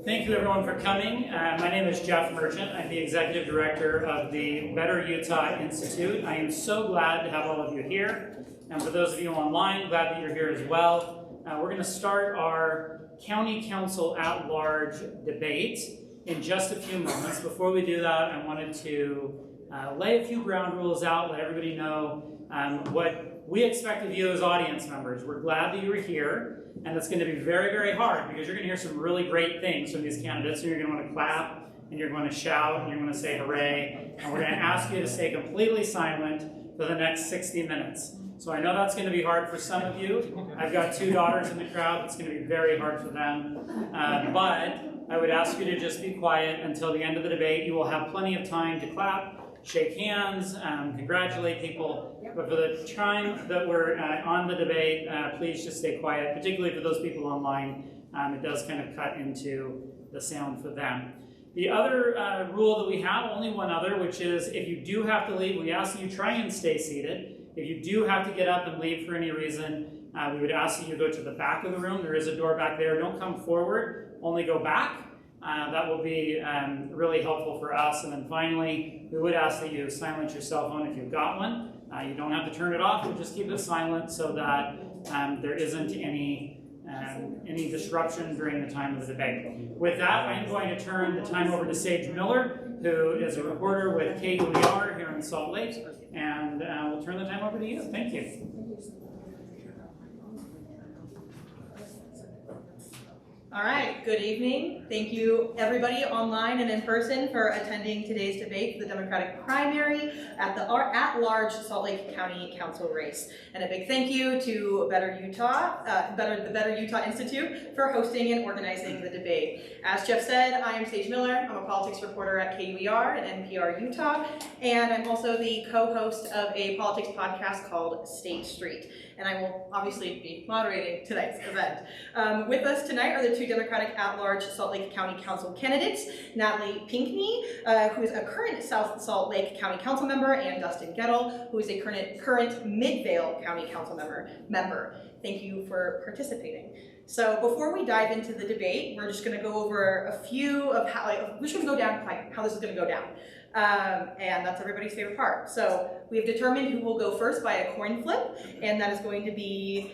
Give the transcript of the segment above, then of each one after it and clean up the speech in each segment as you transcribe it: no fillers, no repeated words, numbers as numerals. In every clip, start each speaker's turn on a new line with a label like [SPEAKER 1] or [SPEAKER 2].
[SPEAKER 1] Thank you everyone for coming. My name is Jeff Merchant. I'm the Executive Director of the Better Utah Institute. I am so glad to have all of you here. And for those of you online, glad that you're here as well. We're going to start our County Council at-large debate in just a few moments. Before we do that, I wanted to lay a few ground rules out, let everybody know what we expect of you as audience members. We're glad that you were here. And it's going to be very, very hard because you're going to hear some really great things from these candidates. So you're going to want to clap, and you're going to shout, and you're going to say hooray. And we're going to ask you to stay completely silent for the next 60 minutes. So I know that's going to be hard for some of you. I've got 2 daughters in the crowd. It's going to be very hard for them. But I would ask you to just be quiet until the end of the debate. You will have plenty of time to clap, shake hands, congratulate people. But for the time that we're on the debate, please just stay quiet, particularly for those people online. It does kind of cut into the sound for them. The other rule that we have, only one other, which is if you do have to leave, we ask that you try and stay seated. If you do have to get up and leave for any reason, we would ask that you go to the back of the room. There is a door back there. Don't come forward, only go back. That will be really helpful for us. And then finally, we would ask that you silence your cell phone if you've got one. You don't have to turn it off, but just keep it silent so that there isn't any disruption during the time of the debate. With that, I'm going to turn the time over to Saige Miller, who is a reporter with KUER here in Salt Lake, and we'll turn the time over to you. Thank you.
[SPEAKER 2] All right, good evening. Thank you everybody online and in person for attending today's debate for the Democratic primary at the at-large Salt Lake County Council race. And a big thank you to Better Utah, the Better Utah Institute for hosting and organizing the debate. As Jeff said, I am Saige Miller. I'm a politics reporter at KUER and NPR Utah, and I'm also the co-host of a politics podcast called State Street. And I will obviously be moderating tonight's event. With us tonight are the 2 Democratic at-large Salt Lake County Council candidates, Natalie Pinkney, who is a current South Salt Lake County Council member, and Dustin Gettel, who is a current Midvale County Council member. Thank you for participating. So before we dive into the debate, we're just going to go over a few of how, we're just going to go down how this is going to go down. And that's everybody's favorite part. So we've determined who will go first by a coin flip, and that is going to be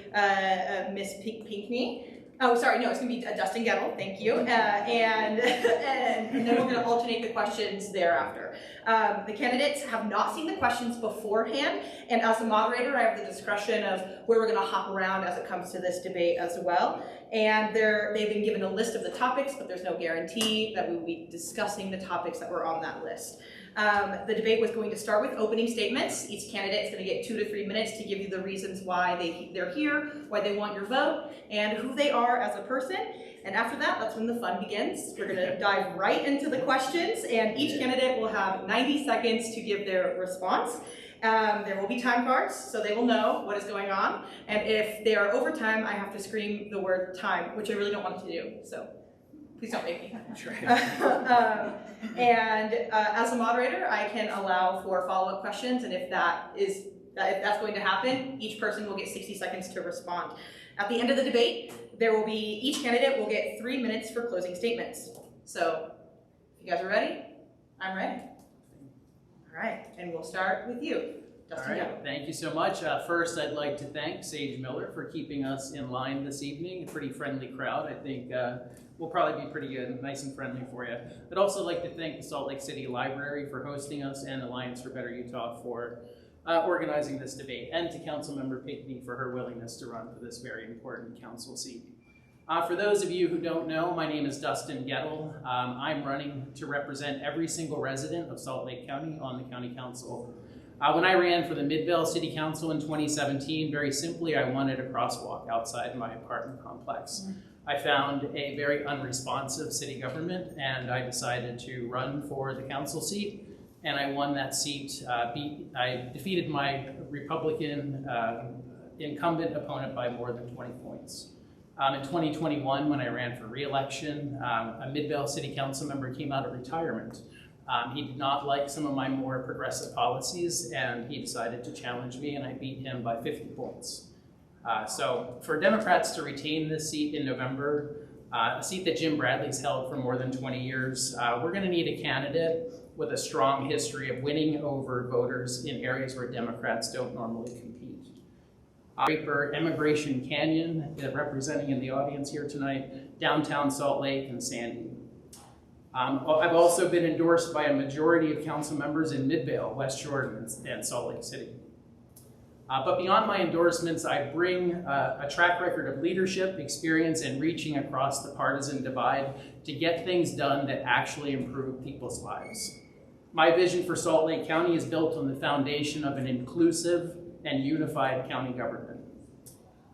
[SPEAKER 2] Miss Pinkney. Oh, sorry, no, it's going to be Dustin Gettel, thank you. And then we're going to alternate the questions thereafter. The candidates have not seen the questions beforehand, and as the moderator, I have the discretion of where we're going to hop around as it comes to this debate as well. And they've been given a list of the topics, but there's no guarantee that we will be discussing the topics that were on that list. The debate was going to start with opening statements. Each candidate is going to get 2 to 3 minutes to give you the reasons why they're here, why they want your vote, and who they are as a person. And after that, that's when the fun begins. We're going to dive right into the questions, and each candidate will have 90 seconds to give their response. There will be time cards, so they will know what is going on. And if they are over time, I have to scream the word time, which I really don't want to do. So please don't make me. As a moderator, I can allow for follow-up questions, and if that's going to happen, each person will get 60 seconds to respond. At the end of the debate, each candidate will get 3 minutes for closing statements. So, if you guys are ready, I'm ready. All right, and we'll start with you, Dustin.
[SPEAKER 3] All right, thank you so much. First, I'd like to thank Saige Miller for keeping us in line this evening. A pretty friendly crowd. I think we'll probably be pretty good, nice and friendly for you. I'd also like to thank the Salt Lake City Library for hosting us and Alliance for Better Utah for organizing this debate, and to Councilmember Pinkney for her willingness to run for this very important council seat. For those of you who don't know, my name is Dustin Gettel. I'm running to represent every single resident of Salt Lake County on the County Council. When I ran for the Midvale City Council in 2017, very simply, I wanted a crosswalk outside my apartment complex. I found a very unresponsive city government, and I decided to run for the council seat, and I won that seat. I defeated my Republican incumbent opponent by more than 20 points. In 2021, when I ran for re-election, a Midvale City Council member came out of retirement. He did not like some of my more progressive policies, and he decided to challenge me, and I beat him by 50 points. So for Democrats to retain this seat in November, a seat that Jim Bradley's held for more than 20 years. We're going to need a candidate with a strong history of winning over voters in areas where Democrats don't normally compete. Draper, Emigration Canyon, representing in the audience here tonight, downtown Salt Lake, and Sandy. I've also been endorsed by a majority of council members in Midvale, West Jordan, and Salt Lake City. But beyond my endorsements, I bring a track record of leadership, experience, and reaching across the partisan divide to get things done that actually improve people's lives. My vision for Salt Lake County is built on the foundation of an inclusive and unified county government.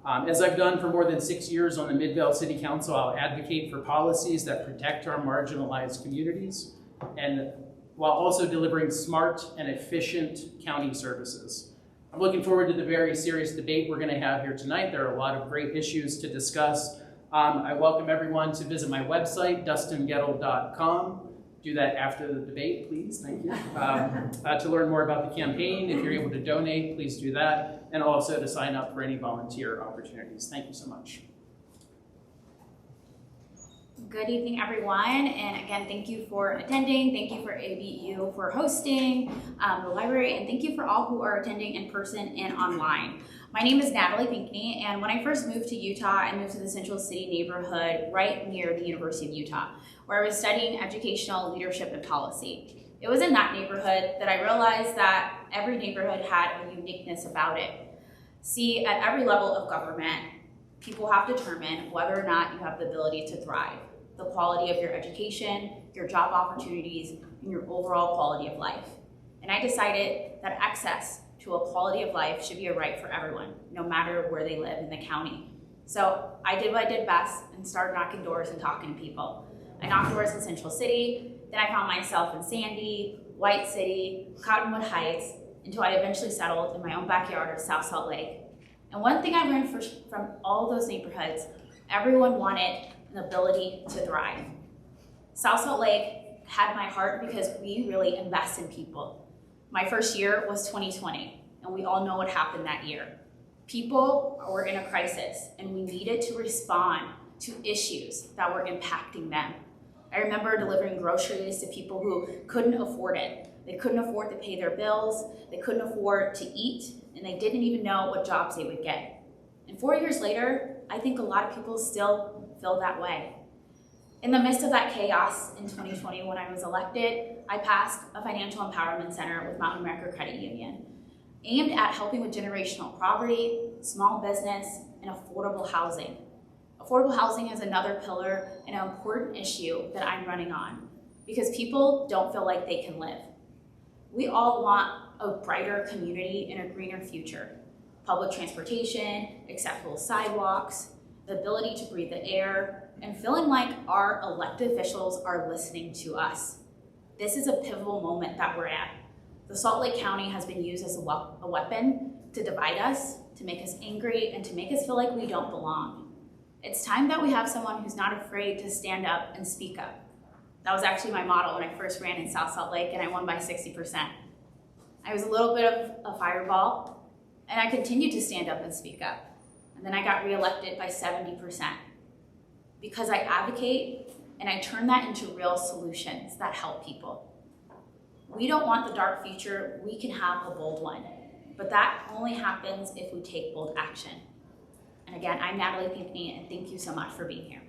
[SPEAKER 3] As I've done for more than 6 years on the Midvale City Council, I'll advocate for policies that protect our marginalized communities, and while also delivering smart and efficient county services. I'm looking forward to the very serious debate we're going to have here tonight. There are a lot of great issues to discuss. I welcome everyone to visit my website, dustingettel.com. Do that after the debate, please. Thank you. To learn more about the campaign, if you're able to donate, please do that. And also to sign up for any volunteer opportunities. Thank you so much.
[SPEAKER 4] Good evening, everyone, and again, thank you for attending. Thank you for ABU for hosting the library, and thank you for all who are attending in person and online. My name is Natalie Pinkney, and when I first moved to Utah, I moved to the Central City neighborhood right near the University of Utah, where I was studying educational leadership and policy. It was in that neighborhood that I realized that every neighborhood had a uniqueness about it. See, at every level of government, people have determined whether or not you have the ability to thrive. The quality of your education, your job opportunities, and your overall quality of life. And I decided that access to a quality of life should be a right for everyone, no matter where they live in the county. So I did what I did best and started knocking doors and talking to people. I knocked doors in Central City, then I found myself in Sandy, White City, Cottonwood Heights, until I eventually settled in my own backyard of South Salt Lake. And one thing I learned from all those neighborhoods, everyone wanted an ability to thrive. South Salt Lake had my heart because we really invest in people. My first year was 2020, and we all know what happened that year. People were in a crisis, and we needed to respond to issues that were impacting them. I remember delivering groceries to people who couldn't afford it. They couldn't afford to pay their bills, they couldn't afford to eat, and they didn't even know what jobs they would get. And 4 years later, I think a lot of people still feel that way. In the midst of that chaos in 2020, when I was elected, I passed a financial empowerment center with Mountain America Credit Union, aimed at helping with generational poverty, small business, and affordable housing. Affordable housing is another pillar and an important issue that I'm running on because people don't feel like they can live. We all want a brighter community and a greener future. Public transportation, accessible sidewalks, the ability to breathe the air, and feeling like our elected officials are listening to us. This is a pivotal moment that we're at. The Salt Lake County has been used as a weapon to divide us, to make us angry, and to make us feel like we don't belong. It's time that we have someone who's not afraid to stand up and speak up. That was actually my motto when I first ran in South Salt Lake, and I won by 60%. I was a little bit of a fireball, and I continued to stand up and speak up. And then I got reelected by 70%. Because I advocate and I turn that into real solutions that help people. We don't want the dark future, we can have a bold one. But that only happens if we take bold action. And again, I'm Natalie Pinkney, and thank you so much for being here.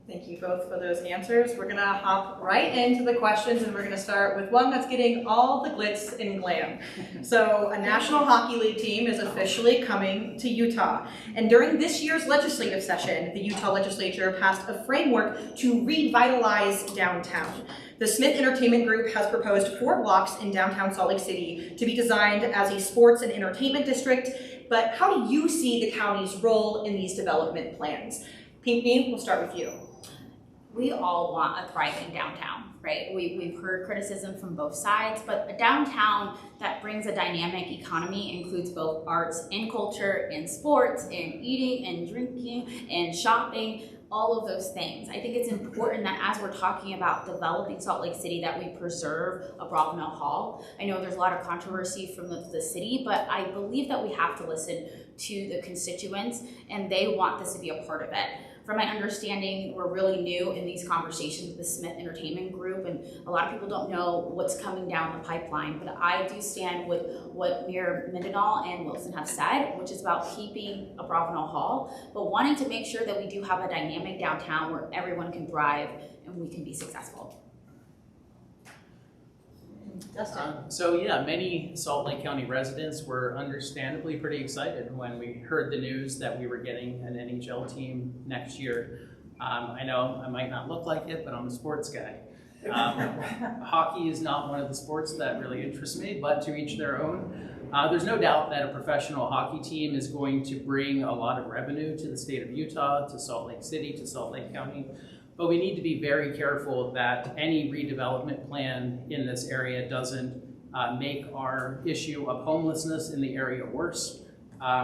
[SPEAKER 2] Thank you both for those answers. We're gonna hop right into the questions, and we're gonna start with one that's getting all the glitz and glam. So a National Hockey League team is officially coming to Utah. And during this year's legislative session, the Utah legislature passed a framework to revitalize downtown. The Smith Entertainment Group has proposed 4 blocks in downtown Salt Lake City to be designed as a sports and entertainment district. But how do you see the county's role in these development plans? Pinkney, we'll start with you.
[SPEAKER 4] We all want a thriving downtown, right? We've heard criticism from both sides, but a downtown that brings a dynamic economy includes both arts and culture and sports and eating and drinking and shopping, all of those things. I think it's important that as we're talking about developing Salt Lake City that we preserve Abravanel Hall. I know there's a lot of controversy from the city, but I believe that we have to listen to the constituents and they want this to be a part of it. From my understanding, we're really new in these conversations with the Smith Entertainment Group, and a lot of people don't know what's coming down the pipeline, but I do stand with what Mayor Mendenhall and Wilson have said, which is about keeping Abravanel Hall, but wanting to make sure that we do have a dynamic downtown where everyone can thrive and we can be successful.
[SPEAKER 2] Dustin.
[SPEAKER 3] So yeah, many Salt Lake County residents were understandably pretty excited when we heard the news that we were getting an NHL team next year. I know I might not look like it, but I'm a sports guy. Hockey is not one of the sports that really interests me, but to each their own. There's no doubt that a professional hockey team is going to bring a lot of revenue to the state of Utah, to Salt Lake City, to Salt Lake County. But we need to be very careful that any redevelopment plan in this area doesn't make our issue of homelessness in the area worse.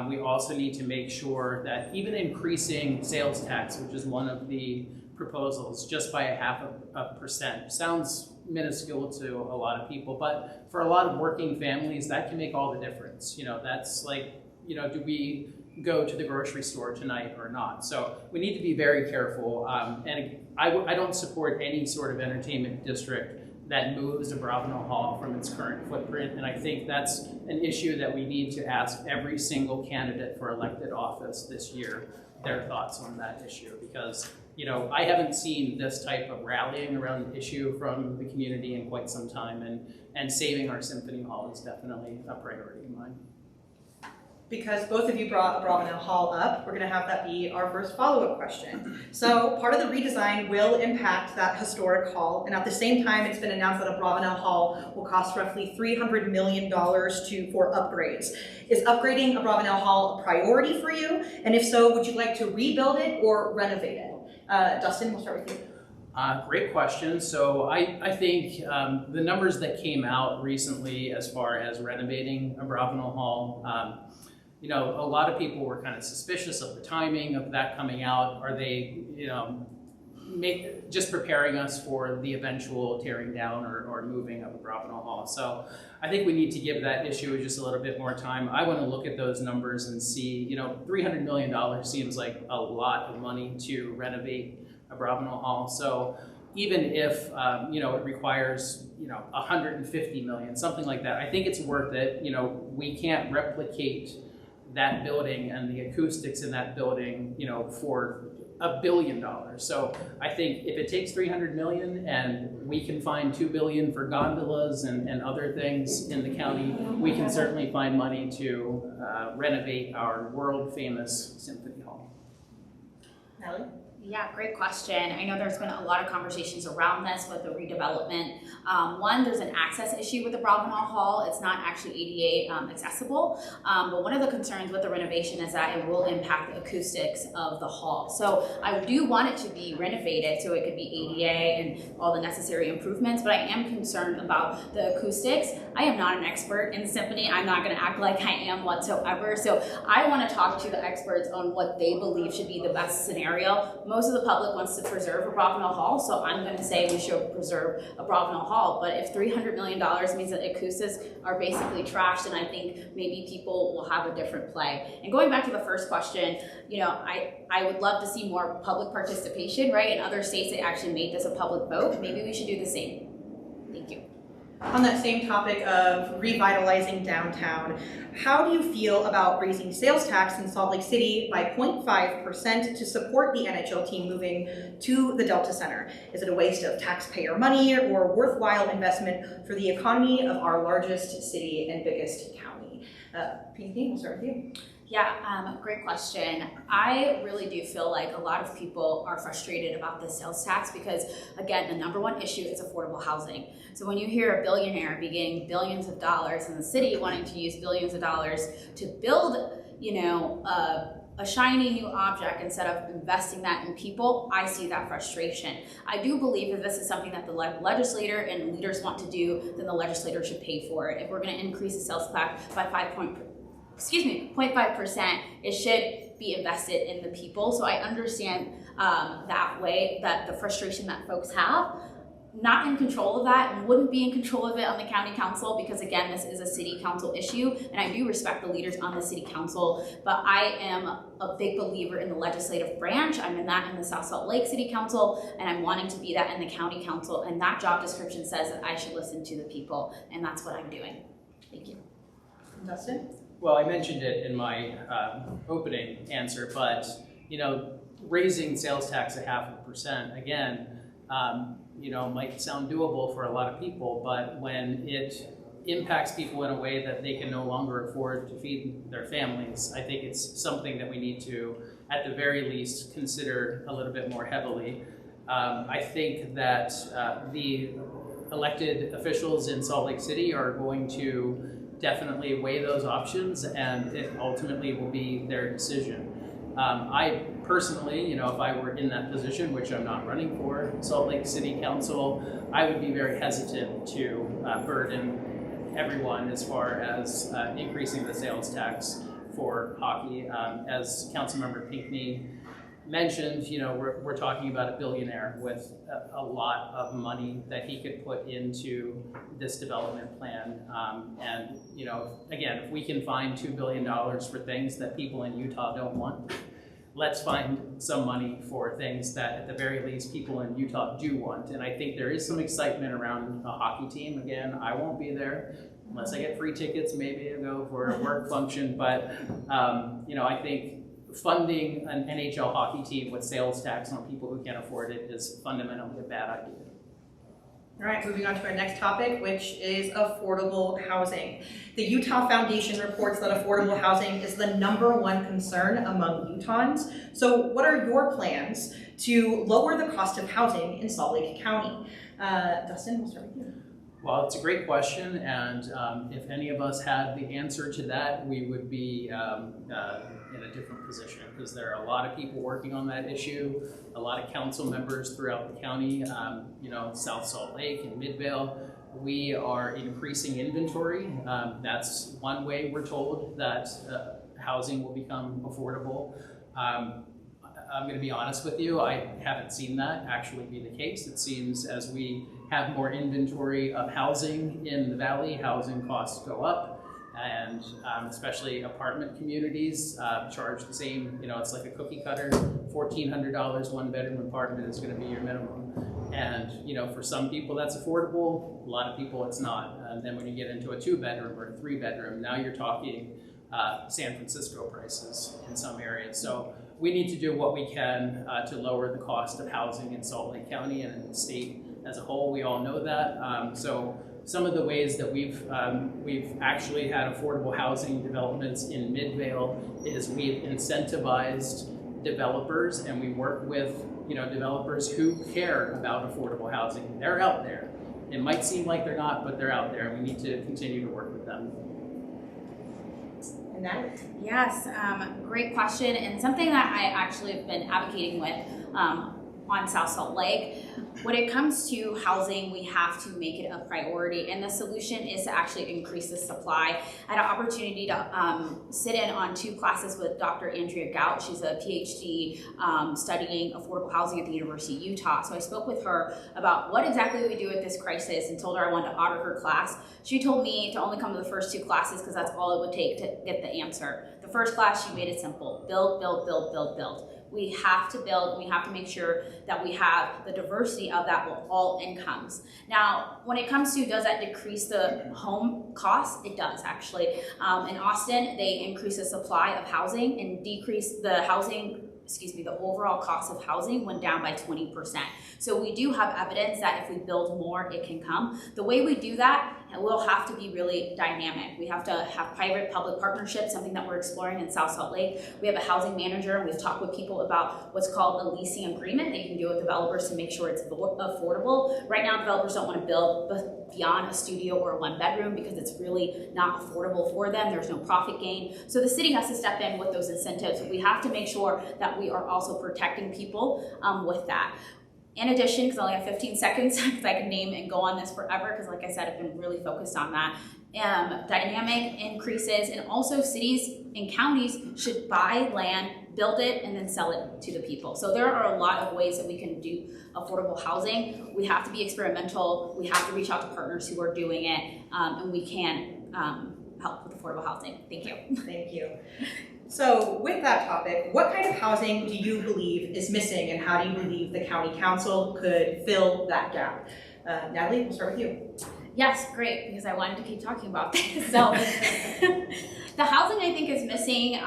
[SPEAKER 3] We also need to make sure that even increasing sales tax, which is one of the proposals, just by 0.5% sounds minuscule to a lot of people, but for a lot of working families, that can make all the difference. That's like, do we go to the grocery store tonight or not? So we need to be very careful. And I don't support any sort of entertainment district that moves Abravanel Hall from its current footprint. And I think that's an issue that we need to ask every single candidate for elected office this year, their thoughts on that issue. Because, I haven't seen this type of rallying around the issue from the community in quite some time. And saving our Symphony Hall is definitely a priority of mine.
[SPEAKER 2] Because both of you brought Abravanel Hall up, we're going to have that be our first follow-up question. So part of the redesign will impact that historic hall, and at the same time, it's been announced that Abravanel Hall will cost roughly $300 million for upgrades. Is upgrading Abravanel Hall a priority for you? And if so, would you like to rebuild it or renovate it? Dustin, we'll start with you.
[SPEAKER 3] Great question. So I think the numbers that came out recently as far as renovating Abravanel Hall, a lot of people were kind of suspicious of the timing of that coming out. Are they, just preparing us for the eventual tearing down or moving of Abravanel Hall? So I think we need to give that issue just a little bit more time. I want to look at those numbers and see, $300 million seems like a lot of money to renovate Abravanel Hall. So even if it requires $150 million, something like that, I think it's worth it. We can't replicate that building and the acoustics in that building, for $1 billion. So I think if it takes $300 million and we can find $2 billion for gondolas and other things in the county, we can certainly find money to renovate our world famous Symphony Hall.
[SPEAKER 2] Natalie?
[SPEAKER 4] Yeah, great question. I know there's been a lot of conversations around this with the redevelopment. One, there's an access issue with the Abravanel Hall. It's not actually ADA accessible, but one of the concerns with the renovation is that it will impact the acoustics of the hall. So I do want it to be renovated so it could be ADA and all the necessary improvements, but I am concerned about the acoustics. I am not an expert in the symphony. I'm not gonna act like I am whatsoever. So I wanna talk to the experts on what they believe should be the best scenario. Most of the public wants to preserve Abravanel Hall, so I'm going to say we should preserve Abravanel Hall. But if $300 million means that acoustics are basically trashed, then I think maybe people will have a different play. And going back to the first question, I would love to see more public participation, right? In other states, they actually made this a public vote. Maybe we should do the same. Thank you.
[SPEAKER 2] On that same topic of revitalizing downtown, how do you feel about raising sales tax in Salt Lake City by 0.5% to support the NHL team moving to the Delta Center? Is it a waste of taxpayer money or a worthwhile investment for the economy of our largest city and biggest county? Pinkney, we'll start with you.
[SPEAKER 4] Yeah, great question. I really do feel like a lot of people are frustrated about the sales tax because, again, the number one issue is affordable housing. So when you hear a billionaire be getting billions of dollars in the city wanting to use billions of dollars to build, a shiny new object instead of investing that in people, I see that frustration. I do believe if this is something that the legislator and leaders want to do, then the legislator should pay for it. If we're going to increase the sales tax by 0.5%, it should be invested in the people. So I understand that way, that the frustration that folks have. not in control of that and wouldn't be in control of it on the county council because again, this is a city council issue and I do respect the leaders on the city council, but I am a big believer in the legislative branch. I'm in that in the South Salt Lake City Council and I'm wanting to be that in the county council, and that job description says that I should listen to the people, and that's what I'm doing. Thank you.
[SPEAKER 2] Dustin?
[SPEAKER 3] Well, I mentioned it in my opening answer, but raising sales tax 0.5%, again, might sound doable for a lot of people, but when it impacts people in a way that they can no longer afford to feed their families, I think it's something that we need to, at the very least, consider a little bit more heavily. I think that the elected officials in Salt Lake City are going to definitely weigh those options, and it ultimately will be their decision. I personally, if I were in that position, which I'm not running for Salt Lake City Council, I would be very hesitant to burden everyone as far as increasing the sales tax for hockey. As Councilmember Pinkney mentioned, we're talking about a billionaire with a lot of money that he could put into this development plan. And again, if we can find $2 billion for things that people in Utah don't want, let's find some money for things that at the very least people in Utah do want. And I think there is some excitement around a hockey team. Again, I won't be there unless I get free tickets, maybe I'll go for a work function. But I think funding an NHL hockey team with sales tax on people who can't afford it is fundamentally a bad idea.
[SPEAKER 2] All right, moving on to our next topic, which is affordable housing. The Utah Foundation reports that affordable housing is the #1 concern among Utahns. So what are your plans to lower the cost of housing in Salt Lake County? Dustin, we'll start with you.
[SPEAKER 3] Well, it's a great question, and if any of us had the answer to that, we would be in a different position, because there are a lot of people working on that issue, a lot of council members throughout the county, South Salt Lake and Midvale. We are increasing inventory. That's one way we're told that housing will become affordable. I'm going to be honest with you, I haven't seen that actually be the case. It seems as we have more inventory of housing in the valley, housing costs go up. And especially apartment communities charge the same, it's like a cookie cutter, $1,400 one-bedroom apartment is going to be your minimum. And for some people that's affordable, a lot of people it's not. And then when you get into a 2-bedroom or a 3-bedroom, now you're talking San Francisco prices in some areas. So we need to do what we can to lower the cost of housing in Salt Lake County and in the state as a whole. We all know that. So some of the ways that we've actually had affordable housing developments in Midvale is we've incentivized developers, and we work with developers who care about affordable housing. They're out there. It might seem like they're not, but they're out there, and we need to continue to work with them.
[SPEAKER 2] And Natalie?
[SPEAKER 4] Yes, great question, and something that I actually have been advocating with on South Salt Lake. When it comes to housing, we have to make it a priority, and the solution is to actually increase the supply. I had an opportunity to sit in on 2 classes with Dr. Andrea Gout. She's a PhD studying affordable housing at the University of Utah. So I spoke with her about what exactly we do with this crisis and told her I wanted to audit her class. She told me to only come to the first 2 classes because that's all it would take to get the answer. The first class, she made it simple. Build, build, build, build, build. We have to build, we have to make sure that we have the diversity of that with all incomes. Now, when it comes to does that decrease the home costs? It does actually. In Austin, they increase the supply of housing and decrease the the overall cost of housing went down by 20%. So we do have evidence that if we build more, it can come. The way we do that will have to be really dynamic. We have to have private-public partnerships, something that we're exploring in South Salt Lake. We have a housing manager, and we've talked with people about what's called a leasing agreement that you can do with developers to make sure it's affordable. Right now, developers don't want to build beyond a studio or a 1-bedroom because it's really not affordable for them. There's no profit gain. So the city has to step in with those incentives. We have to make sure that we are also protecting people with that. In addition, because I only have 15 seconds, because I can name and go on this forever, because like I said, I've been really focused on that. Dynamic increases, and also cities and counties should buy land build it and then sell it to the people. So there are a lot of ways that we can do affordable housing. We have to be experimental. We have to reach out to partners who are doing it, and we can help with affordable housing. Thank you.
[SPEAKER 2] Thank you. So with that topic, what kind of housing do you believe is missing, and how do you believe the county council could fill that gap? Natalie, we'll start with you.
[SPEAKER 4] Yes, great, because I wanted to keep talking about this. So the housing I think is missing,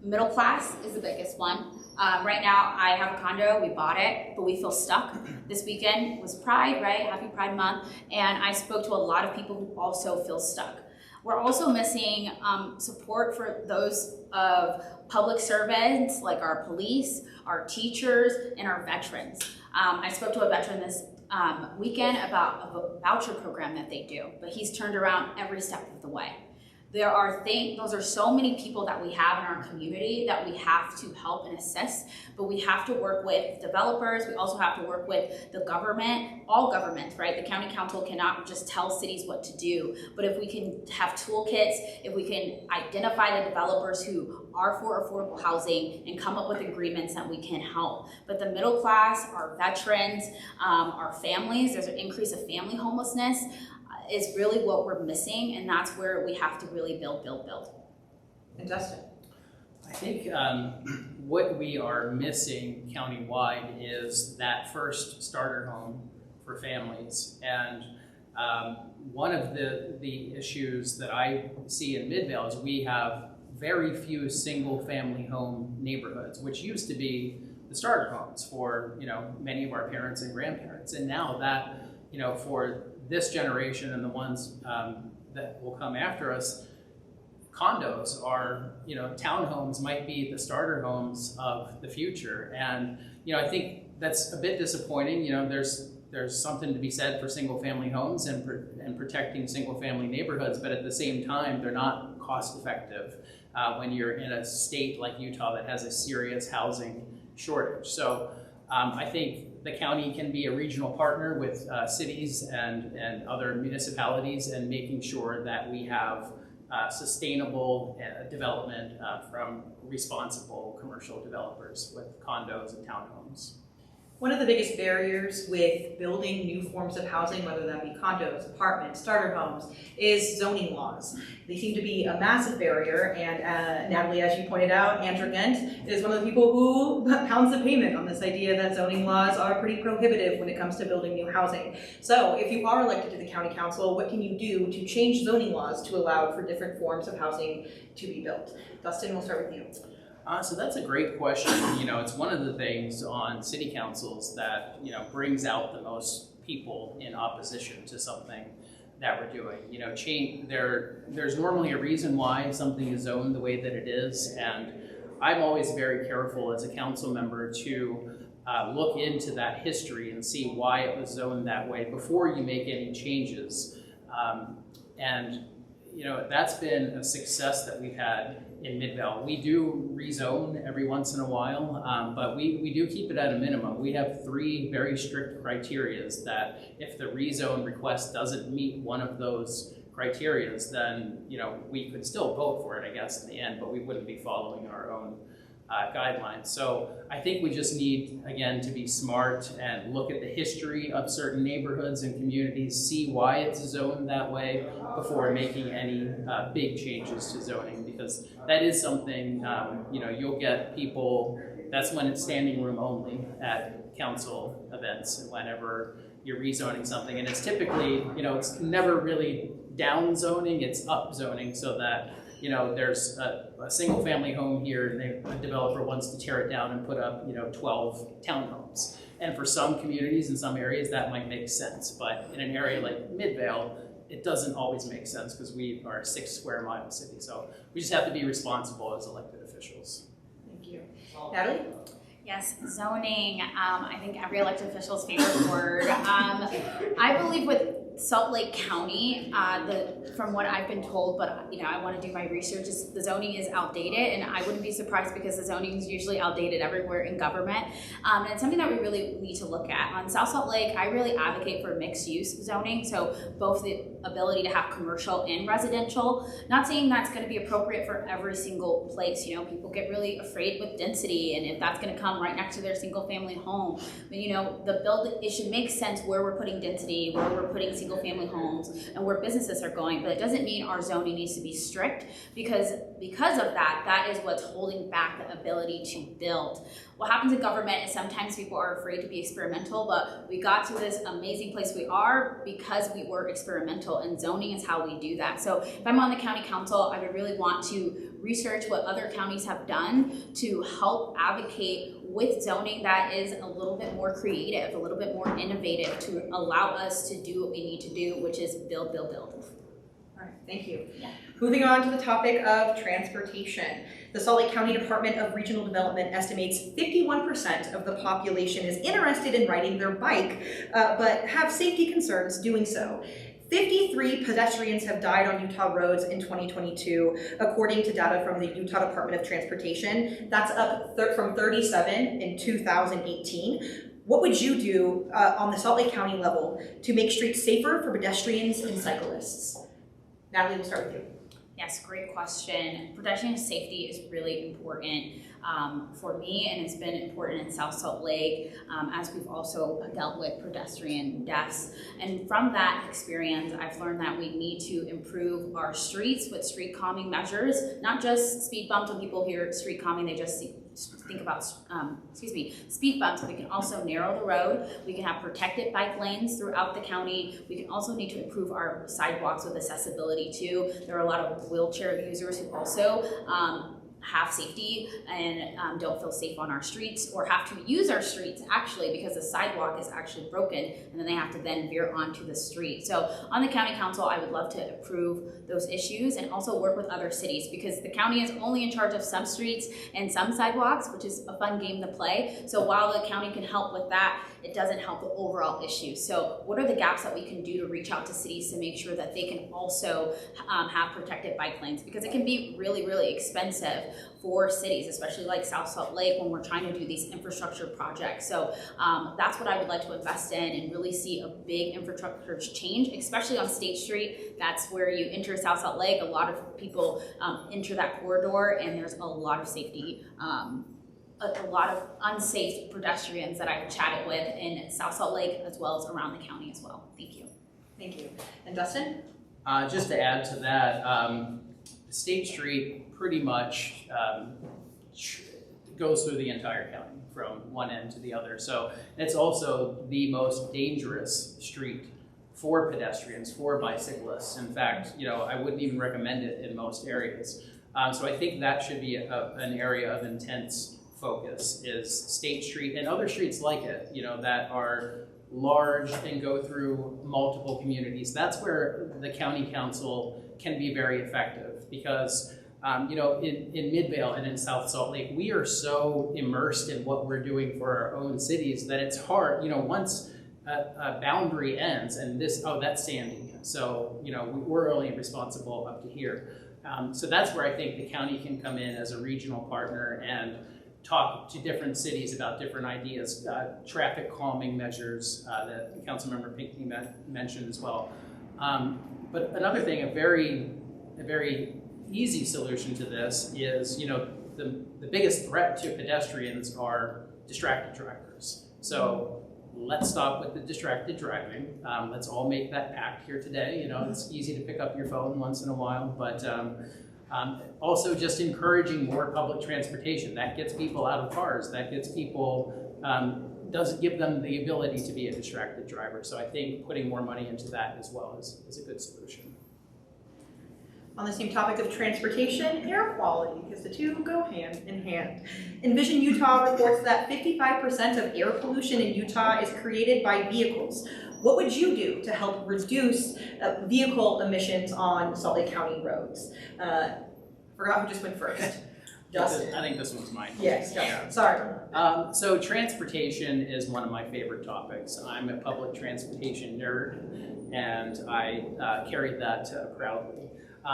[SPEAKER 4] middle class is the biggest one. Right now I have a condo, we bought it, but we feel stuck. This weekend was Pride, right? Happy Pride Month. And I spoke to a lot of people who also feel stuck. We're also missing support for those of public servants, like our police, our teachers, and our veterans. I spoke to a veteran this weekend about a voucher program that they do, but he's turned around every step of the way. There are those are so many people that we have in our community that we have to help and assist, but we have to work with developers. We also have to work with the government, all governments, right? The county council cannot just tell cities what to do, but if we can have toolkits, if we can identify the developers who are for affordable housing and come up with agreements, that we can help. But the middle class, our veterans, our families, there's an increase of family homelessness, is really what we're missing, and that's where we have to really build.
[SPEAKER 2] And Dustin?
[SPEAKER 3] I think what we are missing countywide is that first starter home for families. And one of the issues that I see in Midvale is we have very few single family home neighborhoods, which used to be the starter homes for many of our parents and grandparents. And now that, for this generation and the ones that will come after us, condos are, townhomes might be the starter homes of the future. And, I think that's a bit disappointing. There's something to be said for single family homes and protecting single family neighborhoods, but at the same time, they're not cost effective when you're in a state like Utah that has a serious housing shortage. So I think the county can be a regional partner with cities and other municipalities, and making sure that we have sustainable development from responsible commercial developers with condos and townhomes.
[SPEAKER 2] One of the biggest barriers with building new forms of housing, whether that be condos, apartments, starter homes, is zoning laws. They seem to be a massive barrier, and Natalie, as you pointed out, Andrew Gent is one of the people who pounds the pavement on this idea that zoning laws are pretty prohibitive when it comes to building new housing. So if you are elected to the county council, what can you do to change zoning laws to allow for different forms of housing to be built? Dustin, we'll start with you.
[SPEAKER 3] So that's a great question. It's one of the things on city councils that, brings out the most people in opposition to something that we're doing. There's normally a reason why something is zoned the way that it is, and I'm always very careful as a council member to look into that history and see why it was zoned that way before you make any changes. That's been a success that we've had in Midvale. We do rezone every once in a while, but we do keep it at a minimum. We have 3 very strict criterias that if the rezone request doesn't meet one of those criterias, then we could still vote for it, I guess, in the end, but we wouldn't be following our own guidelines. So I think we just need, again, to be smart and look at the history of certain neighborhoods and communities, see why it's zoned that way before making any big changes to zoning, because that is something, you'll get people, that's when it's standing room only at council events whenever you're rezoning something. And it's typically, it's never really down zoning, it's up zoning, so that there's a single family home here and a developer wants to tear it down and put up, 12 townhomes. And for some communities in some areas that might make sense, but in an area like Midvale, it doesn't always make sense because we are a 6 square mile city. So we just have to be responsible as elected officials.
[SPEAKER 2] Thank you. Natalie?
[SPEAKER 4] Yes, zoning, I think every elected official's favorite word. I believe with Salt Lake County, from what I've been told, but I want to do my research, is the zoning is outdated, and I wouldn't be surprised because the zoning is usually outdated everywhere in government. And it's something that we really need to look at. On South Salt Lake, I really advocate for mixed use zoning, so both the ability to have commercial and residential. Not saying that's going to be appropriate for every single place. People get really afraid with density, and if that's going to come right next to their single family home. But, it should make sense where we're putting density, where we're putting single family homes, and where businesses are going. But it doesn't mean our zoning needs to be strict, because of that is what's holding back the ability to build. What happens in government is sometimes people are afraid to be experimental, but we got to this amazing place we are because we were experimental, and zoning is how we do that. So if I'm on the county council, I would really want to research what other counties have done to help advocate with zoning that is a little bit more creative, a little bit more innovative, to allow us to do what we need to do, which is build, build, build.
[SPEAKER 2] All right, thank you.
[SPEAKER 4] Yeah.
[SPEAKER 2] Moving on to the topic of transportation. The Salt Lake County Department of Regional Development estimates 51% of the population is interested in riding their bike, but have safety concerns doing so. 53 pedestrians have died on Utah roads in 2022, according to data from the Utah Department of Transportation. That's up from 37 in 2018. What would you do on the Salt Lake County level to make streets safer for pedestrians and cyclists? Natalie, we'll start with you.
[SPEAKER 4] Yes, great question. Pedestrian safety is really important for me, and it's been important in South Salt Lake as we've also dealt with pedestrian deaths. And from that experience, I've learned that we need to improve our streets with street calming measures, not just speed bumps. When people hear street calming, they just think about speed bumps. We can also narrow the road. We can have protected bike lanes throughout the county. We can also need to improve our sidewalks with accessibility too. There are a lot of wheelchair users who also have safety and don't feel safe on our streets, or have to use our streets actually because the sidewalk is actually broken, and then they have to then veer onto the street. So on the county council, I would love to improve those issues and also work with other cities, because the county is only in charge of some streets and some sidewalks, which is a fun game to play. So while the county can help with that, it doesn't help the overall issue. So what are the gaps that we can do to reach out to cities to make sure that they can also have protected bike lanes? Because it can be really, really expensive for cities, especially like South Salt Lake, when we're trying to do these infrastructure projects. So that's what I would like to invest in and really see a big infrastructure change, especially on State Street. That's where you enter South Salt Lake. A lot of people enter that corridor, and there's a lot of safety, a lot of unsafe pedestrians that I've chatted with in South Salt Lake, as well as around the county as well. Thank you.
[SPEAKER 2] Thank you. And Dustin?
[SPEAKER 3] Just to add to that, State Street pretty much goes through the entire county from one end to the other. So it's also the most dangerous street for pedestrians, for bicyclists. In fact, I wouldn't even recommend it in most areas. So I think that should be an area of intense focus, is State Street and other streets like it, that are large and go through multiple communities. That's where the county council can be very effective, because in Midvale and in South Salt Lake, we are so immersed in what we're doing for our own cities that it's hard, once a boundary ends and that's Sandy. So, we're only responsible up to here. So that's where I think the county can come in as a regional partner and talk to different cities about different ideas, traffic calming measures that Councilmember Pinkney mentioned as well. But another thing, a very easy solution to this is, the biggest threat to pedestrians are distracted drivers. So let's stop with the distracted driving. Let's all make that pact here today. It's easy to pick up your phone once in a while, but also just encouraging more public transportation. That gets people out of cars. That gets people, doesn't give them the ability to be a distracted driver. So I think putting more money into that as well is a good solution.
[SPEAKER 2] On the same topic of transportation, air quality, because the two go hand in hand. Envision Utah reports that 55% of air pollution in Utah is created by vehicles. What would you do to help reduce vehicle emissions on Salt Lake County roads? Forgot who just went first. Dustin.
[SPEAKER 3] I think this one's mine.
[SPEAKER 2] Yes, Dustin. Sorry.
[SPEAKER 3] So transportation is one of my favorite topics. I'm a public transportation nerd, and I carried that proudly.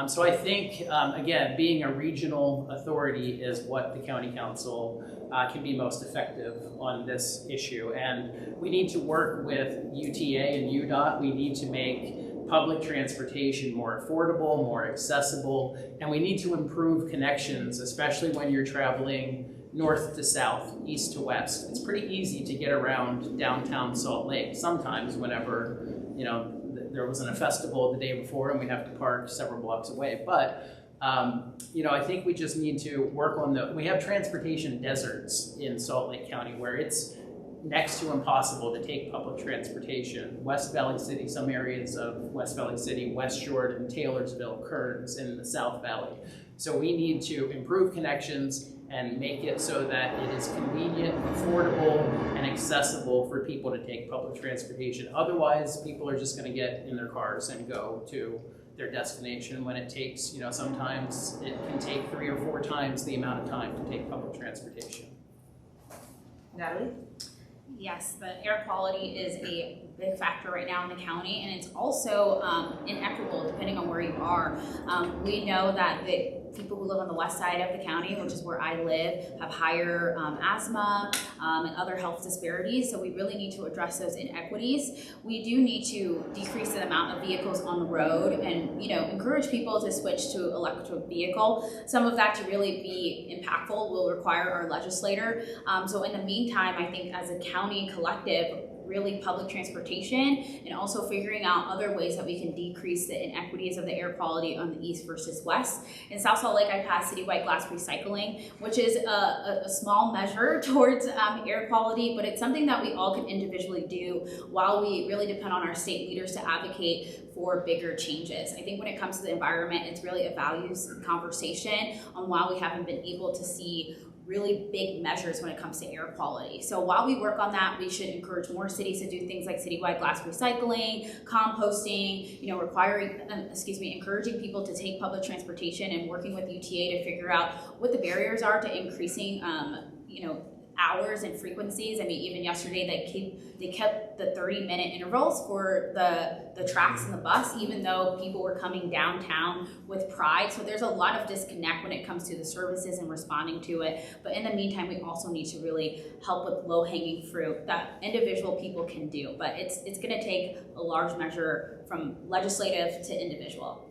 [SPEAKER 3] So I think, again, being a regional authority is what the county council can be most effective on this issue. And we need to work with UTA and UDOT. We need to make public transportation more affordable, more accessible, and we need to improve connections, especially when you're traveling north to south, east to west. It's pretty easy to get around downtown Salt Lake sometimes whenever, you know, there wasn't a festival the day before and we have to park several blocks away. But, you know, I think we just need to work on we have transportation deserts in Salt Lake County where it's next to impossible to take public transportation. West Valley City, some areas of West Valley City, West Shore, Taylorsville, Kearns in the South Valley. So we need to improve connections and make it so that it is convenient, affordable, and accessible for people to take public transportation. Otherwise, people are just gonna get in their cars and go to their destination when it takes, you know, sometimes it can take 3 or 4 times the amount of time to take public transportation.
[SPEAKER 2] Natalie?
[SPEAKER 4] Yes, the air quality is a big factor right now in the county, and it's also inequitable depending on where you are. We know that the people who live on the west side of the county, which is where I live, have higher asthma and other health disparities, so we really need to address those inequities. We do need to decrease the amount of vehicles on the road and, you know, encourage people to switch to electric vehicle. Some of that to really be impactful will require our legislator. So in the meantime, I think as a county collective, really public transportation and also figuring out other ways that we can decrease the inequities of the air quality on the east versus west. In South Salt Lake, I passed citywide glass recycling, which is a small measure towards air quality, but it's something that we all can individually do while we really depend on our state leaders to advocate for bigger changes. I think when it comes to the environment, it's really a values conversation on why we haven't been able to see really big measures when it comes to air quality. So while we work on that, we should encourage more cities to do things like citywide glass recycling, composting, you know, encouraging people to take public transportation and working with UTA to figure out what the barriers are to increasing, you know, hours and frequencies. I mean, even yesterday they kept the 30-minute intervals for the tracks and the bus, even though people were coming downtown with pride. So there's a lot of disconnect when it comes to the services and responding to it. But in the meantime, we also need to really help with low-hanging fruit that individual people can do. But it's going to take a large measure from legislative to individual.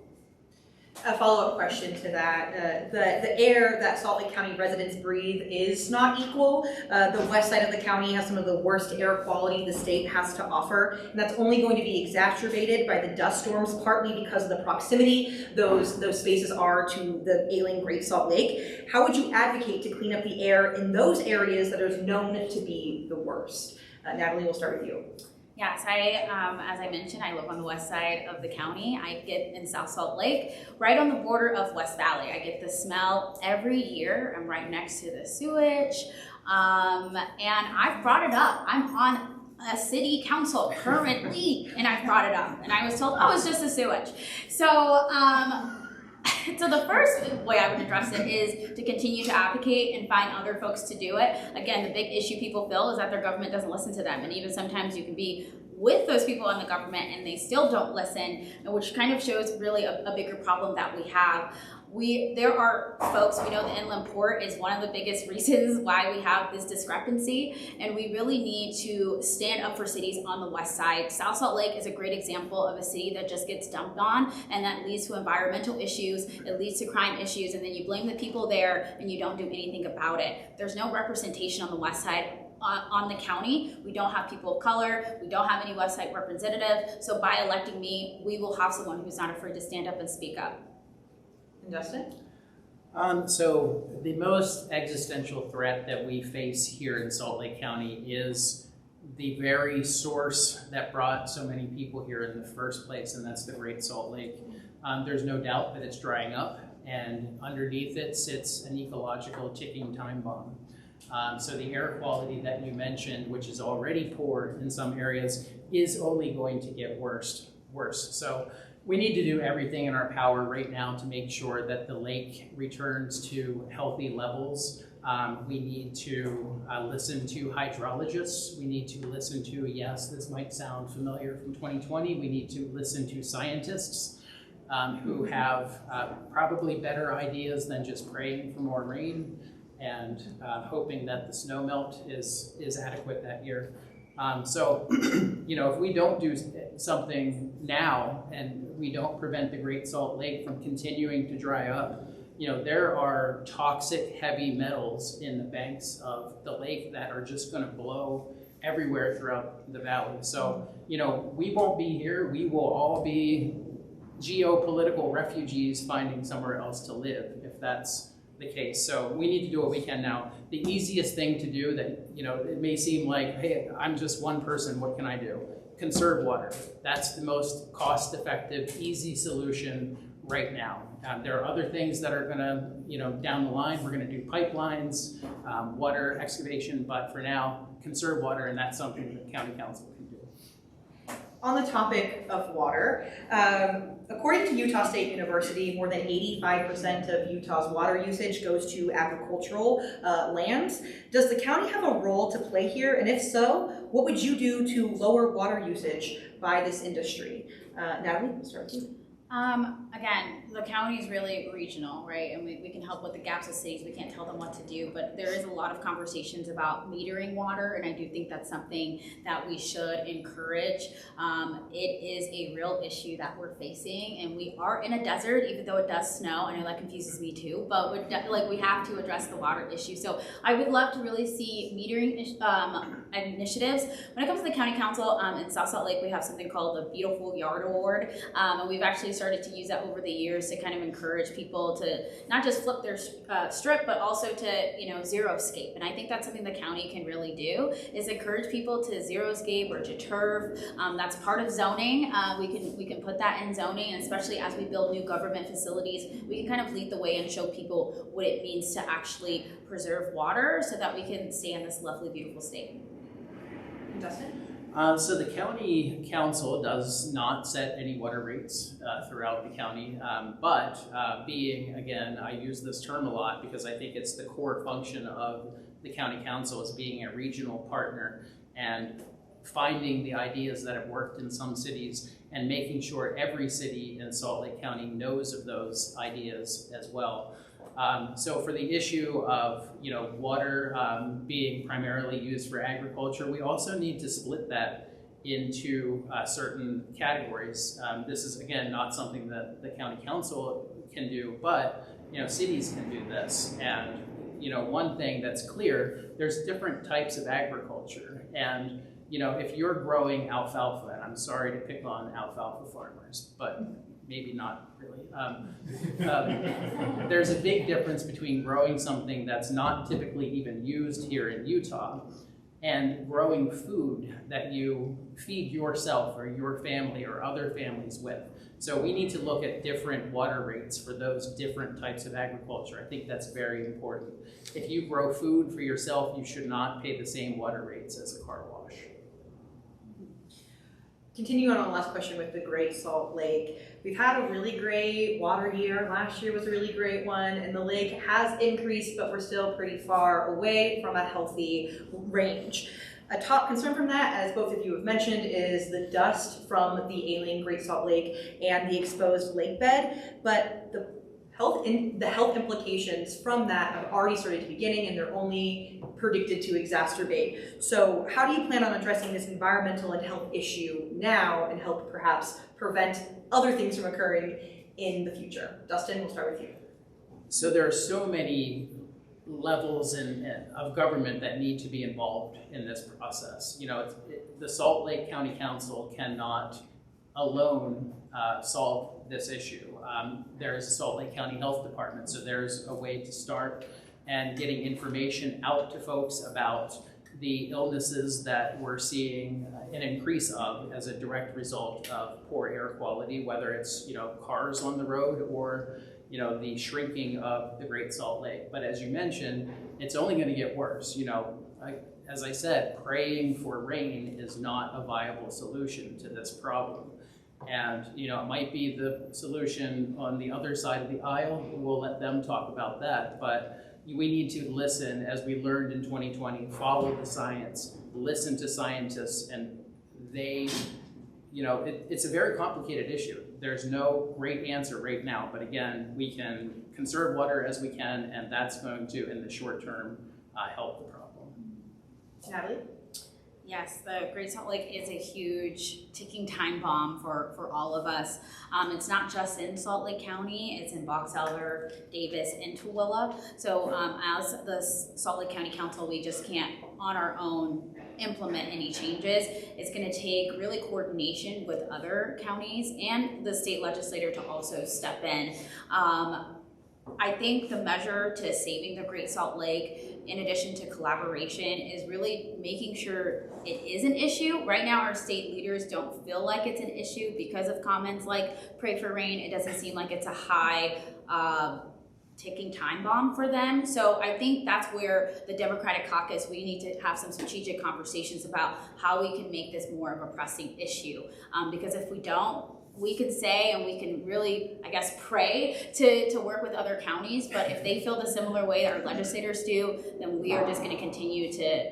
[SPEAKER 2] A follow-up question to that. The air that Salt Lake County residents breathe is not equal. The west side of the county has some of the worst air quality the state has to offer, and that's only going to be exacerbated by the dust storms, partly because of the proximity those spaces are to the ailing Great Salt Lake. How would you advocate to clean up the air in those areas that are known to be the worst? Natalie, we'll start with you.
[SPEAKER 4] Yes, as I mentioned, I live on the west side of the county. I get in South Salt Lake, right on the border of West Valley. I get the smell every year. I'm right next to the sewage, and I've brought it up. I'm on a city council currently, and I've brought it up, and I was told, oh, it's just the sewage. So, so the first way I would address it is to continue to advocate and find other folks to do it. Again, the big issue people feel is that their government doesn't listen to them. And even sometimes you can be with those people in the government and they still don't listen, which kind of shows really a bigger problem that we have. There are folks, we know the inland port is one of the biggest reasons why we have this discrepancy, and we really need to stand up for cities on the west side. South Salt Lake is a great example of a city that just gets dumped on, and that leads to environmental issues, it leads to crime issues, and then you blame the people there and you don't do anything about it. There's no representation on the west side on the county. We don't have people of color, we don't have any west side representative, so by electing me, we will have someone who's not afraid to stand up and speak up.
[SPEAKER 2] Dustin?
[SPEAKER 3] So the most existential threat that we face here in Salt Lake County is the very source that brought so many people here in the first place, and that's the Great Salt Lake. There's no doubt that it's drying up, and underneath it sits an ecological ticking time bomb. So the air quality that you mentioned, which is already poor in some areas, is only going to get worse. So, we need to do everything in our power right now to make sure that the lake returns to healthy levels. We need to listen to hydrologists. We need to listen to, yes, this might sound familiar from 2020, we need to listen to scientists who have probably better ideas than just praying for more rain and hoping that the snow melt is adequate that year. So, if we don't do something now and we don't prevent the Great Salt Lake from continuing to dry up, there are toxic heavy metals in the banks of the lake that are just going to blow everywhere throughout the valley. So, we won't be here. We will all be geopolitical refugees finding somewhere else to live if that's the case. So we need to do what we can now. The easiest thing to do that, it may seem like, hey, I'm just one person, what can I do? Conserve water. That's the most cost-effective, easy solution right now. There are other things that are gonna, down the line, we're gonna do pipelines, water excavation, but for now, conserve water, and that's something that County Council can do.
[SPEAKER 2] On the topic of water, according to Utah State University, more than 85% of Utah's water usage goes to agricultural lands. Does the county have a role to play here? And if so, what would you do to lower water usage by this industry? Natalie, we'll start with you.
[SPEAKER 4] Again, the county is really regional, right? And we can help with the gaps of cities. We can't tell them what to do, but there is a lot of conversations about metering water, and I do think that's something that we should encourage. It is a real issue that we're facing, and we are in a desert, even though it does snow. I know that confuses me too, but we have to address the water issue. So I would love to really see metering initiatives. When it comes to the county council, in South Salt Lake, we have something called the Beautiful Yard Award, and we've actually started to use that over the years to kind of encourage people to not just flip their strip, but also to zero-scape. And I think that's something the county can really do, is encourage people to zero-scape or to turf. That's part of zoning. We can put that in zoning, and especially as we build new government facilities, we can kind of lead the way and show people what it means to actually preserve water so that we can stay in this lovely, beautiful state.
[SPEAKER 2] Dustin?
[SPEAKER 3] So the county council does not set any water rates throughout the county, but being, again, I use this term a lot because I think it's the core function of the county council as being a regional partner and finding the ideas that have worked in some cities and making sure every city in Salt Lake County knows of those ideas as well. So for the issue of water being primarily used for agriculture, we also need to split that into certain categories. This is, again, not something that the county council can do, but cities can do this. And one thing that's clear, there's different types of agriculture. And if you're growing alfalfa, and I'm sorry to pick on alfalfa farmers, but maybe not really. There's a big difference between growing something that's not typically even used here in Utah and growing food that you feed yourself or your family or other families with. So we need to look at different water rates for those different types of agriculture. I think that's very important. If you grow food for yourself, you should not pay the same water rates as a car wash.
[SPEAKER 2] Continuing on the last question with the Great Salt Lake, we've had a really great water year. Last year was a really great one, and the lake has increased, but we're still pretty far away from a healthy range. A top concern from that, as both of you have mentioned, is the dust from the ailing Great Salt Lake and the exposed lake bed, but the health implications from that have already started to beginning, and they're only predicted to exacerbate. So how do you plan on addressing this environmental and health issue now and help perhaps prevent other things from occurring in the future? Dustin, we'll start with you.
[SPEAKER 3] So there are so many levels of government that need to be involved in this process. The Salt Lake County Council cannot alone solve this issue. There is a Salt Lake County Health Department, so there's a way to start and getting information out to folks about the illnesses that we're seeing an increase of as a direct result of poor air quality, whether it's cars on the road or the shrinking of the Great Salt Lake. But as you mentioned, it's only going to get worse. As I said, praying for rain is not a viable solution to this problem. And, you know, it might be the solution on the other side of the aisle. We'll let them talk about that. But we need to listen, as we learned in 2020, follow the science, listen to scientists, and they, you know, it's a very complicated issue. There's no great answer right now, but again, we can conserve water as we can, and that's going to, in the short term, help the problem.
[SPEAKER 2] Natalie?
[SPEAKER 4] Yes, the Great Salt Lake is a huge ticking time bomb for all of us. It's not just in Salt Lake County, it's in Box Elder, Davis, and Tooele. So as the Salt Lake County Council, we just can't on our own implement any changes. It's going to take really coordination with other counties and the state legislator to also step in. I think the measure to saving the Great Salt Lake, in addition to collaboration, is really making sure it is an issue. Right now, our state leaders don't feel like it's an issue because of comments like pray for rain. It doesn't seem like it's a high ticking time bomb for them. So I think that's where the Democratic caucus, we need to have some strategic conversations about how we can make this more of a pressing issue. Because if we don't, we can say, and we can really, I guess, pray to work with other counties, but if they feel the similar way that our legislators do, then we are just going to continue to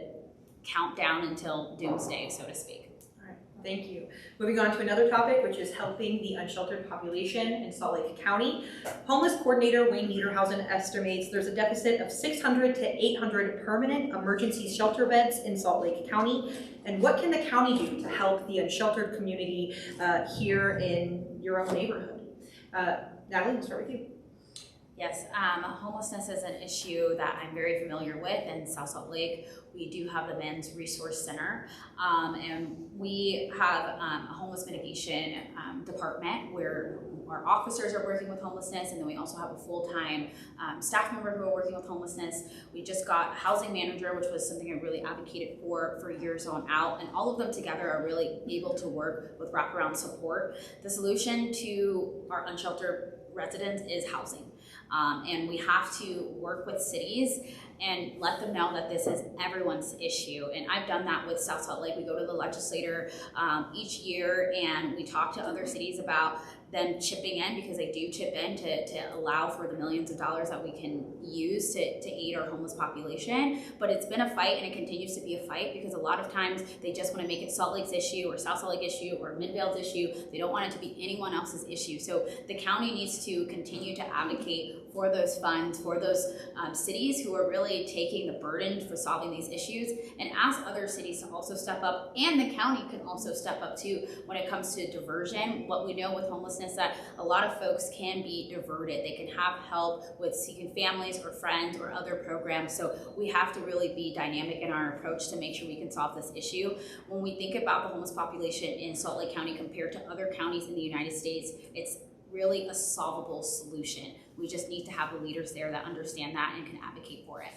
[SPEAKER 4] count down until doomsday, so to speak.
[SPEAKER 2] All right, thank you. Moving on to another topic, which is helping the unsheltered population in Salt Lake County. Homeless coordinator Wayne Niederhausen estimates there's a deficit of 600 to 800 permanent emergency shelter beds in Salt Lake County. And what can the county do to help the unsheltered community here in your own neighborhood? Natalie, we'll start with you.
[SPEAKER 4] Yes, homelessness is an issue that I'm very familiar with in South Salt Lake. We do have the Men's Resource Center, and we have a homeless mitigation department where our officers are working with homelessness, and then we also have a full-time staff member who are working with homelessness. We just got a housing manager, which was something I really advocated for years on out, and all of them together are really able to work with wraparound support. The solution to our unsheltered residents is housing. And we have to work with cities and let them know that this is everyone's issue. And I've done that with South Salt Lake. We go to the legislator each year and we talk to other cities about them chipping in, because they do chip in to allow for the millions of dollars that we can use to aid our homeless population. But it's been a fight, and it continues to be a fight, because a lot of times they just want to make it Salt Lake's issue or South Salt Lake issue or Midvale's issue. They don't want it to be anyone else's issue. So the county needs to continue to advocate for those funds, for those cities who are really taking the burden for solving these issues, and ask other cities to also step up, and the county can also step up too when it comes to diversion. What we know with homelessness, that a lot of folks can be diverted. They can have help with seeking families or friends or other programs. So we have to really be dynamic in our approach to make sure we can solve this issue. When we think about the homeless population in Salt Lake County compared to other counties in the United States, it's really a solvable solution. We just need to have the leaders there that understand that and can advocate for it.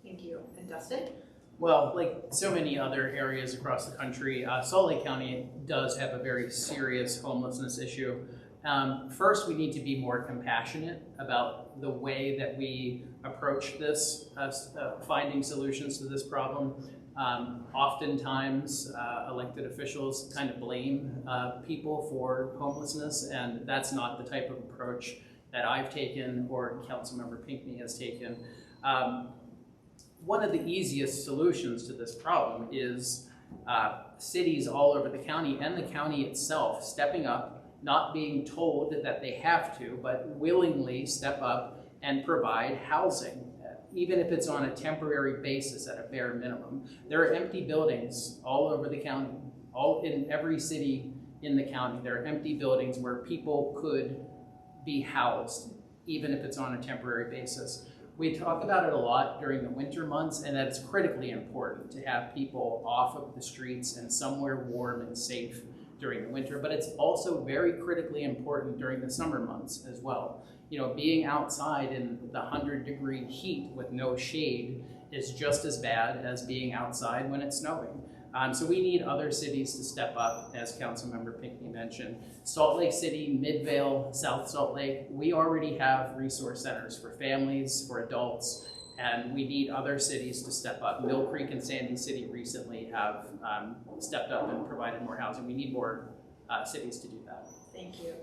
[SPEAKER 2] Thank you. And Dustin?
[SPEAKER 3] Well, like so many other areas across the country, Salt Lake County does have a very serious homelessness issue. First, we need to be more compassionate about the way that we approach this, finding solutions to this problem. Oftentimes, elected officials kind of blame people for homelessness, and that's not the type of approach that I've taken or Councilmember Pinkney has taken. One of the easiest solutions to this problem is cities all over the county and the county itself stepping up, not being told that they have to, but willingly step up and provide housing, even if it's on a temporary basis at a bare minimum. There are empty buildings all over the county, all in every city in the county. There are empty buildings where people could be housed, even if it's on a temporary basis. We talk about it a lot during the winter months, and that it's critically important to have people off of the streets and somewhere warm and safe during the winter, but it's also very critically important during the summer months as well. You know, being outside in the 100-degree heat with no shade is just as bad as being outside when it's snowing. So we need other cities to step up, as Councilmember Pinkney mentioned. Salt Lake City, Midvale, South Salt Lake, we already have resource centers for families, for adults, and we need other cities to step up. Mill Creek and Sandy City recently have stepped up and provided more housing. We need more cities to do that.
[SPEAKER 2] Thank you.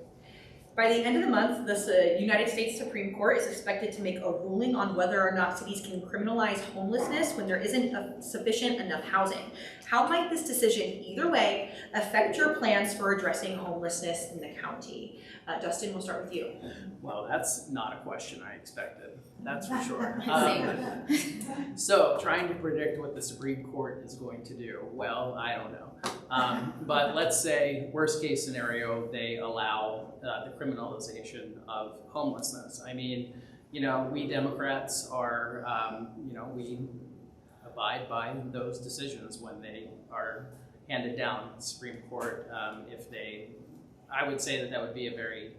[SPEAKER 2] By the end of the month, the United States Supreme Court is expected to make a ruling on whether or not cities can criminalize homelessness when there isn't sufficient enough housing. How might this decision, either way, affect your plans for addressing homelessness in the county? Dustin, we'll start with you.
[SPEAKER 3] Well, that's not a question I expected, that's for sure.
[SPEAKER 4] Same.
[SPEAKER 3] So, trying to predict what the Supreme Court is going to do, well, I don't know. But let's say, worst case scenario, they allow the criminalization of homelessness. I mean, you know, we Democrats are, you know, we abide by those decisions when they are handed down to the Supreme Court. I would say that would be a very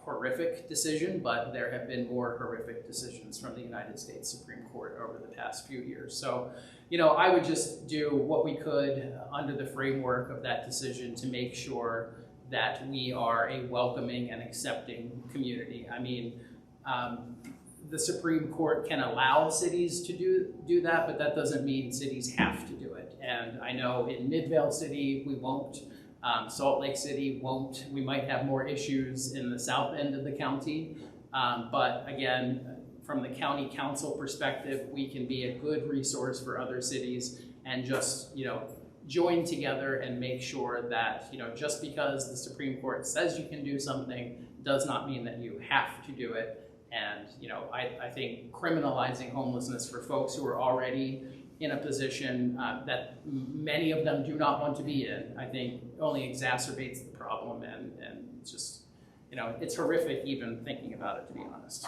[SPEAKER 3] horrific decision, but there have been more horrific decisions from the United States Supreme Court over the past few years. So, you know, I would just do what we could under the framework of that decision to make sure that we are a welcoming and accepting community. I mean, the Supreme Court can allow cities to do that, but that doesn't mean cities have to do it. And I know in Midvale City, we won't. Salt Lake City won't. We might have more issues in the south end of the county. But again, from the county council perspective, we can be a good resource for other cities and just, you know, join together and make sure that, you know, just because the Supreme Court says you can do something does not mean that you have to do it. And, you know, I think criminalizing homelessness for folks who are already in a position that many of them do not want to be in, I think only exacerbates the problem, and it's just, you know, it's horrific even thinking about it, to be honest.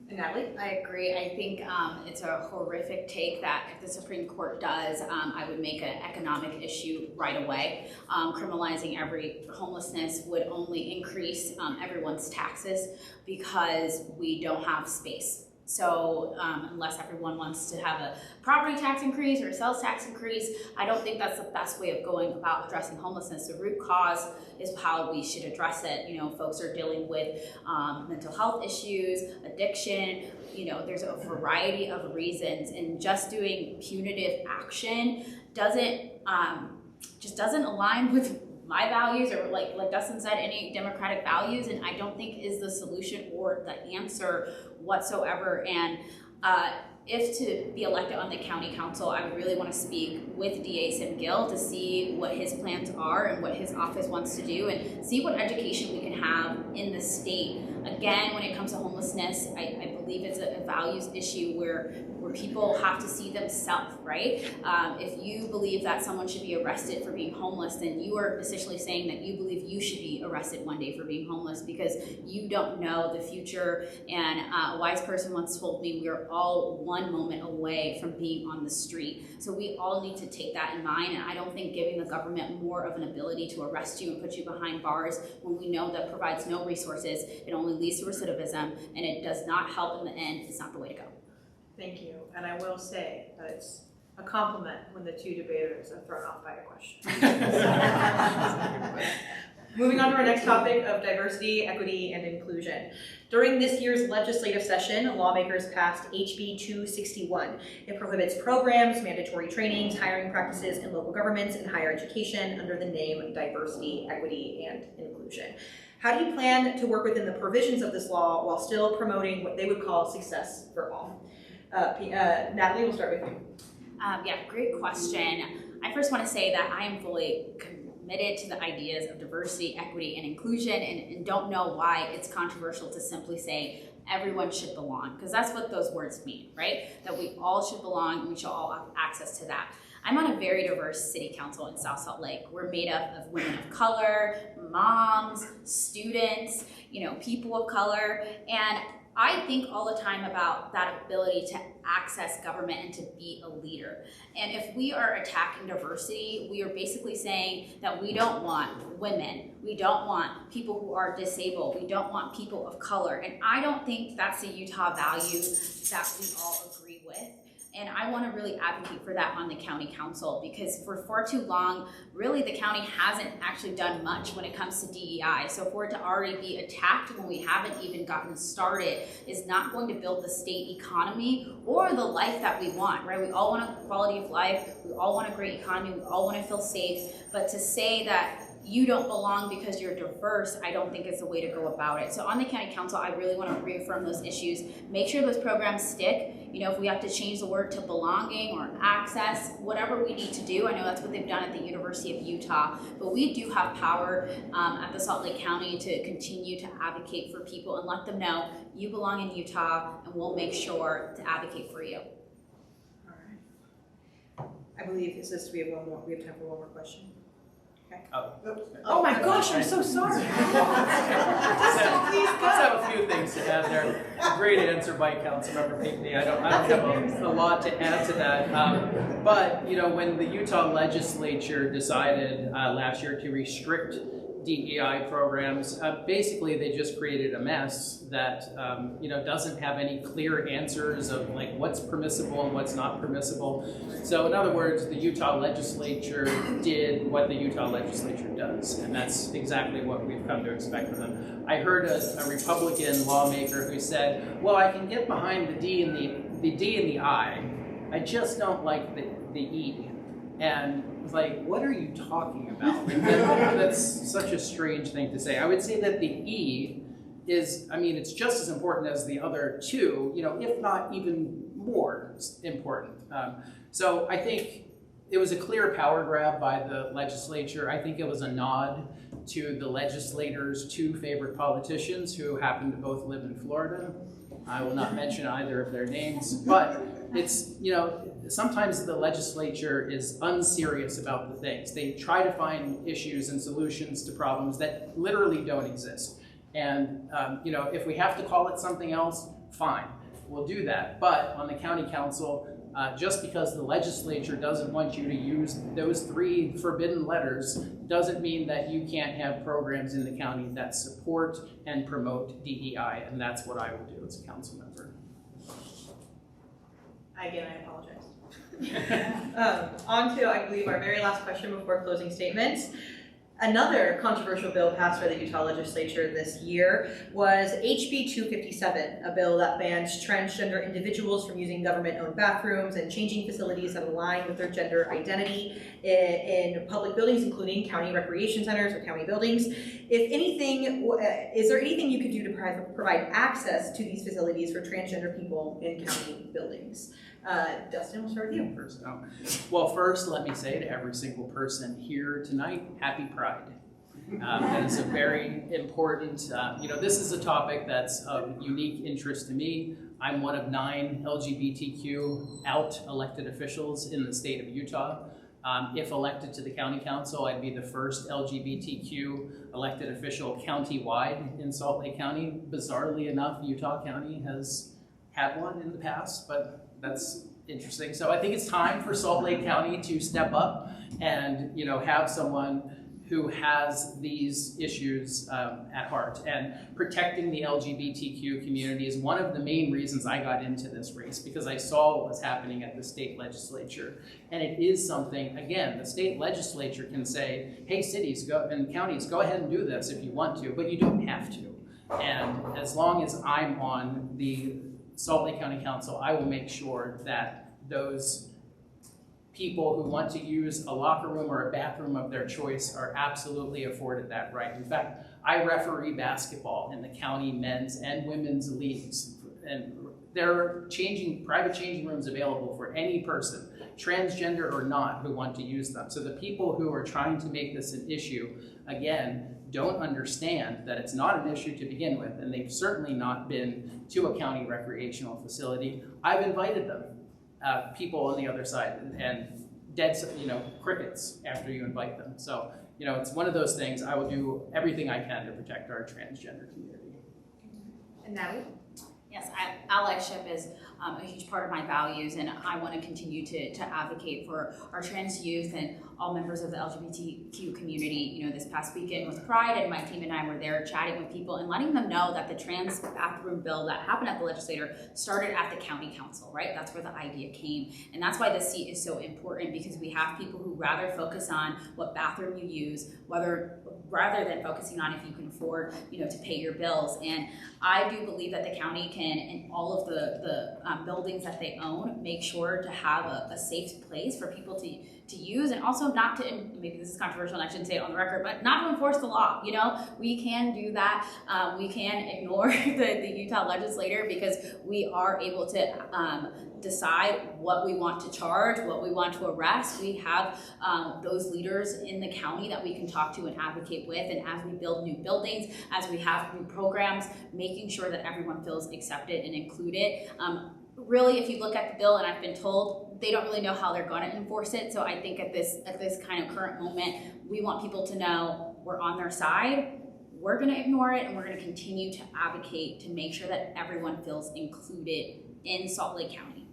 [SPEAKER 2] And Natalie?
[SPEAKER 4] I agree. I think it's a horrific take that if the Supreme Court does, I would make an economic issue right away. Criminalizing every homelessness would only increase everyone's taxes because we don't have space. So unless everyone wants to have a property tax increase or a sales tax increase, I don't think that's the best way of going about addressing homelessness. The root cause is how we should address it. You know, folks are dealing with mental health issues, addiction. You know, there's a variety of reasons, and just doing punitive action doesn't align with my values, or like Dustin said, any democratic values, and I don't think is the solution or the answer whatsoever. And if to be elected on the county council, I would really want to speak with DA Sim Gill to see what his plans are and what his office wants to do, and see what education we can have in the state. Again, when it comes to homelessness, I believe it's a values issue where people have to see themselves, right? If you believe that someone should be arrested for being homeless, then you are essentially saying that you believe you should be arrested one day for being homeless because you don't know the future. And a wise person once told me we are all one moment away from being on the street. So we all need to take that in mind, and I don't think giving the government more of an ability to arrest you and put you behind bars when we know that provides no resources, it only leads to recidivism, and it does not help in the end. It's not the way to go.
[SPEAKER 2] Thank you. And I will say that it's a compliment when the two debaters are thrown off by a question. Moving on to our next topic of diversity, equity, and inclusion. During this year's legislative session, lawmakers passed HB 261. It prohibits programs, mandatory trainings, hiring practices in local governments and higher education under the name diversity, equity, and inclusion. How do you plan to work within the provisions of this law while still promoting what they would call success for all? Natalie, we'll start with you.
[SPEAKER 4] Yeah, great question. I first want to say that I am fully committed to the ideas of diversity, equity, and inclusion, and don't know why it's controversial to simply say everyone should belong, because that's what those words mean, right? That we all should belong and we should all have access to that. I'm on a very diverse city council in South Salt Lake. We're made up of women of color, moms, students, you know, people of color, and I think all the time about that ability to access government and to be a leader. And if we are attacking diversity, we are basically saying that we don't want women, we don't want people who are disabled, we don't want people of color. And I don't think that's a Utah value that we all agree with. And I want to really advocate for that on the county council, because for far too long, really the county hasn't actually done much when it comes to DEI. So for it to already be attacked when we haven't even gotten started is not going to build the state economy or the life that we want, right? We all want a quality of life, we all want a great economy, we all want to feel safe, but to say that you don't belong because you're diverse, I don't think it's the way to go about it. So on the county council, I really want to reaffirm those issues. Make sure those programs stick. You know, if we have to change the word to belonging or access, whatever we need to do. I know that's what they've done at the University of Utah, but we do have power at the Salt Lake County to continue to advocate for people and let them know you belong in Utah, and we'll make sure to advocate for you.
[SPEAKER 2] All right. I believe we have time for one more question. Okay. Oh my gosh, I'm so sorry. Dustin, please
[SPEAKER 3] I
[SPEAKER 2] go.
[SPEAKER 3] have a few things to add there. Great answer by Councilmember Pinkney. I don't have a lot to add to that. But you know, when the Utah legislature decided last year to restrict DEI programs, basically they just created a mess that you know, doesn't have any clear answers of like what's permissible and what's not permissible. So in other words, the Utah legislature did what the Utah legislature does, and that's exactly what we've come to expect from them. I heard a Republican lawmaker who said, well, I can get behind the D and the I. I just don't like the E. And it's like, what are you talking about? That's such a strange thing to say. I would say that the E is, I mean, it's just as important as the other two, you know, if not even more important. So I think it was a clear power grab by the legislature. I think it was a nod to the legislators' two favorite politicians who happen to both live in Florida. I will not mention either of their names, but it's, you know, sometimes the legislature is unserious about the things. They try to find issues and solutions to problems that literally don't exist. And, you know, if we have to call it something else, fine, we'll do that. But on the county council, just because the legislature doesn't want you to use those 3 forbidden letters doesn't mean that you can't have programs in the county that support and promote DEI, and that's what I will do as a council member.
[SPEAKER 2] Again, I apologize. On to, I believe, our very last question before closing statements. Another controversial bill passed by the Utah legislature this year was HB 257, a bill that bans transgender individuals from using government-owned bathrooms and changing facilities that align with their gender identity in public buildings, including county recreation centers or county buildings. If anything, is there anything you could do to provide access to these facilities for transgender people in county buildings? Dustin, we'll start with you.
[SPEAKER 3] Well, first, let me say to every single person here tonight, happy Pride. That is a very important, you know, this is a topic that's of unique interest to me. I'm one of 9 LGBTQ out elected officials in the state of Utah. If elected to the county council, I'd be the first LGBTQ elected official countywide in Salt Lake County. Bizarrely enough, Utah County has had one in the past, but that's interesting. So I think it's time for Salt Lake County to step up and, you know, have someone who has these issues at heart. And protecting the LGBTQ community is one of the main reasons I got into this race, because I saw what was happening at the state legislature. And it is something, again, the state legislature can say, hey, cities and counties, go ahead and do this if you want to, but you don't have to. And as long as I'm on the Salt Lake County Council, I will make sure that those people who want to use a locker room or a bathroom of their choice are absolutely afforded that right. In fact, I referee basketball in the county men's and women's leagues, and there are private changing rooms available for any person, transgender or not, who want to use them. So the people who are trying to make this an issue, again, don't understand that it's not an issue to begin with, and they've certainly not been to a county recreational facility. I've invited them, people on the other side, and dead, you know, crickets after you invite them. So, you know, it's one of those things. I will do everything I can to protect our transgender community.
[SPEAKER 2] And Natalie?
[SPEAKER 4] Yes, allyship is a huge part of my values, and I want to continue to advocate for our trans youth and all members of the LGBTQ community. You know, this past weekend was Pride, and my team and I were there chatting with people and letting them know that the trans bathroom bill that happened at the legislature started at the county council, right? That's where the idea came. And that's why this seat is so important, because we have people who rather focus on what bathroom you use, rather than focusing on if you can afford, you know, to pay your bills. And I do believe that the county can, in all of the buildings that they own, make sure to have a safe place for people to to use, and also not to, maybe this is controversial and I shouldn't say it on the record, but not to enforce the law. You know, we can do that. We can ignore the Utah legislator, because we are able to decide what we want to charge, what we want to arrest. We have those leaders in the county that we can talk to and advocate with, and as we build new buildings, as we have new programs, making sure that everyone feels accepted and included. Really, if you look at the bill, and I've been told they don't really know how they're going to enforce it, so I think at this kind of current moment, we want people to know we're on their side. We're going to ignore it, and we're going to continue to advocate to make sure that everyone feels included in Salt Lake County.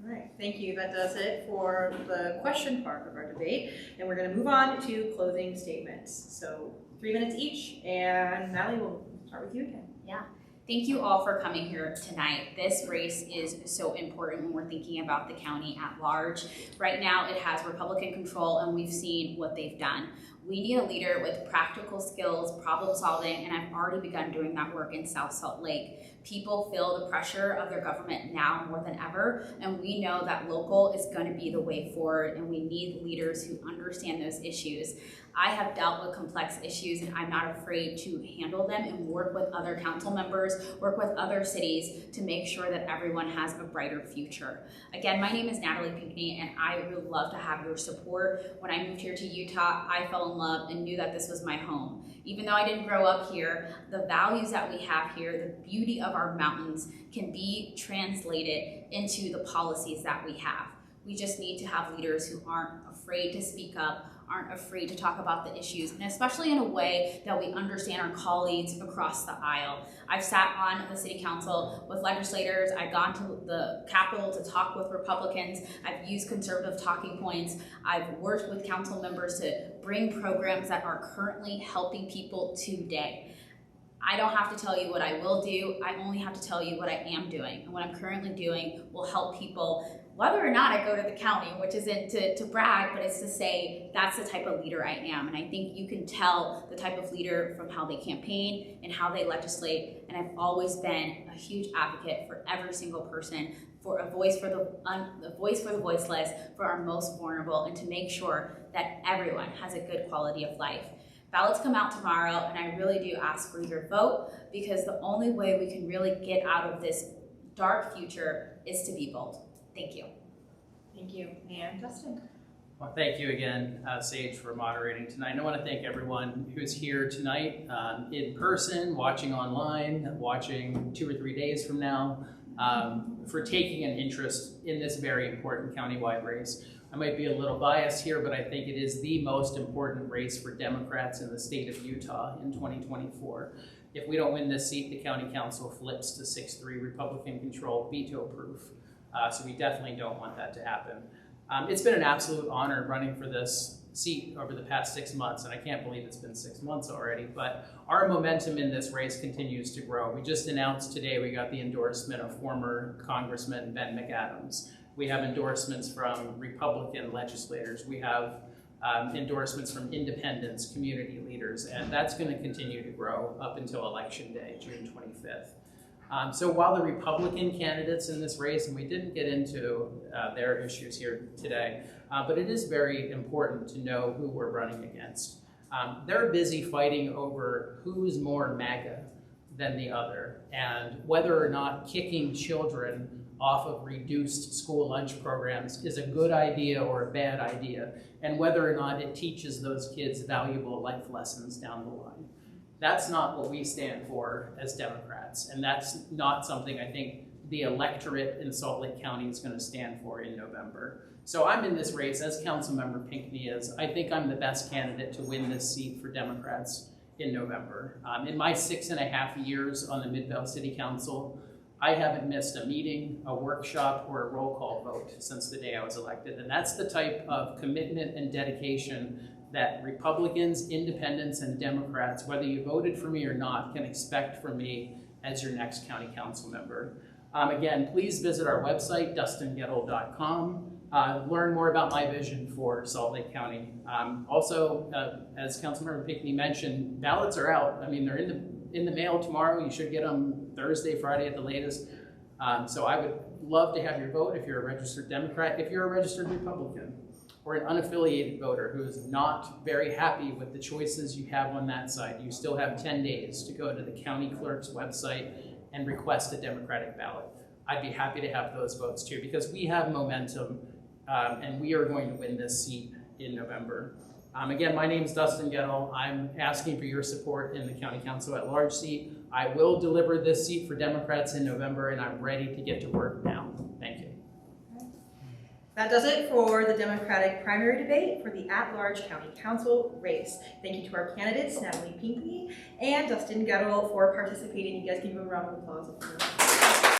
[SPEAKER 2] All right, thank you. That does it for the question part of our debate, and we're going to move on to closing statements. So 3 minutes each, and Natalie, we'll start with you again.
[SPEAKER 4] Yeah. Thank you all for coming here tonight. This race is so important when we're thinking about the county at large. Right now, it has Republican control, and we've seen what they've done. We need a leader with practical skills, problem solving, and I've already begun doing that work in South Salt Lake. People feel the pressure of their government now more than ever, and we know that local is going to be the way forward, and we need leaders who understand those issues. I have dealt with complex issues, and I'm not afraid to handle them and work with other council members, work with other cities to make sure that everyone has a brighter future. Again, my name is Natalie Pinkney, and I would love to have your support. When I moved here to Utah, I fell in love and knew that this was my home. Even though I didn't grow up here, the values that we have here, the beauty of our mountains, can be translated into the policies that we have. We just need to have leaders who aren't afraid to speak up, aren't afraid to talk about the issues, and especially in a way that we understand our colleagues across the aisle. I've sat on the city council with legislators, I've gone to the Capitol to talk with Republicans, I've used conservative talking points, I've worked with council members to bring programs that are currently helping people today. I don't have to tell you what I will do, I only have to tell you what I am doing. And what I'm currently doing will help people, whether or not I go to the county, which isn't to brag, but it's to say that's the type of leader I am. And I think you can tell the type of leader from how they campaign and how they legislate. And I've always been a huge advocate for every single person, for a voice for the voiceless, for our most vulnerable, and to make sure that everyone has a good quality of life. Ballots come out tomorrow, and I really do ask for your vote, because the only way we can really get out of this dark future is to be bold. Thank you.
[SPEAKER 2] Thank you. And Dustin.
[SPEAKER 3] Well, thank you again, Saige, for moderating tonight. I want to thank everyone who's here tonight in person, watching online, watching 2 or 3 days from now, for taking an interest in this very important countywide race. I might be a little biased here, but I think it is the most important race for Democrats in the state of Utah in 2024. If we don't win this seat, the county council flips to 6-3 Republican control, veto proof. So we definitely don't want that to happen. It's been an absolute honor running for this seat over the past 6 months, and I can't believe it's been 6 months already, but our momentum in this race continues to grow. We just announced today we got the endorsement of former Congressman Ben McAdams. We have endorsements from Republican legislators. We have endorsements from independents, community leaders, and that's going to continue to grow up until Election Day, June 25th. So while the Republican candidates in this race, and we didn't get into their issues here today, but it is very important to know who we're running against. They're busy fighting over who's more MAGA than the other, and whether or not kicking children off of reduced school lunch programs is a good idea or a bad idea, and whether or not it teaches those kids valuable life lessons down the line. That's not what we stand for as Democrats, and that's not something I think the electorate in Salt Lake County is going to stand for in November. So I'm in this race, as Councilmember Pinkney is. I think I'm the best candidate to win this seat for Democrats in November. In my 6.5 years on the Midvale City Council, I haven't missed a meeting, a workshop, or a roll call vote since the day I was elected. And that's the type of commitment and dedication that Republicans, independents, and Democrats, whether you voted for me or not, can expect from me as your next county council member. Again, please visit our website, dustingettel.com. Learn more about my vision for Salt Lake County. Also, as Councilmember Pinkney mentioned, ballots are out. I mean, they're in the mail tomorrow. You should get them Thursday, Friday at the latest. So I would love to have your vote if you're a registered Democrat, if you're a registered Republican, or an unaffiliated voter who is not very happy with the choices you have on that side, you still have 10 days to go to the county clerk's website and request a Democratic ballot. I'd be happy to have those votes too, because we have momentum and we are going to win this seat in November. Again, my name is Dustin Gettel. I'm asking for your support in the County Council at Large seat. I will deliver this seat for Democrats in November, and I'm ready to get to work now. Thank you.
[SPEAKER 2] That does it for the Democratic primary debate for the at-large county council race. Thank you to our candidates, Natalie Pinkney and Dustin Gettel, for participating. You guys can give a round of applause.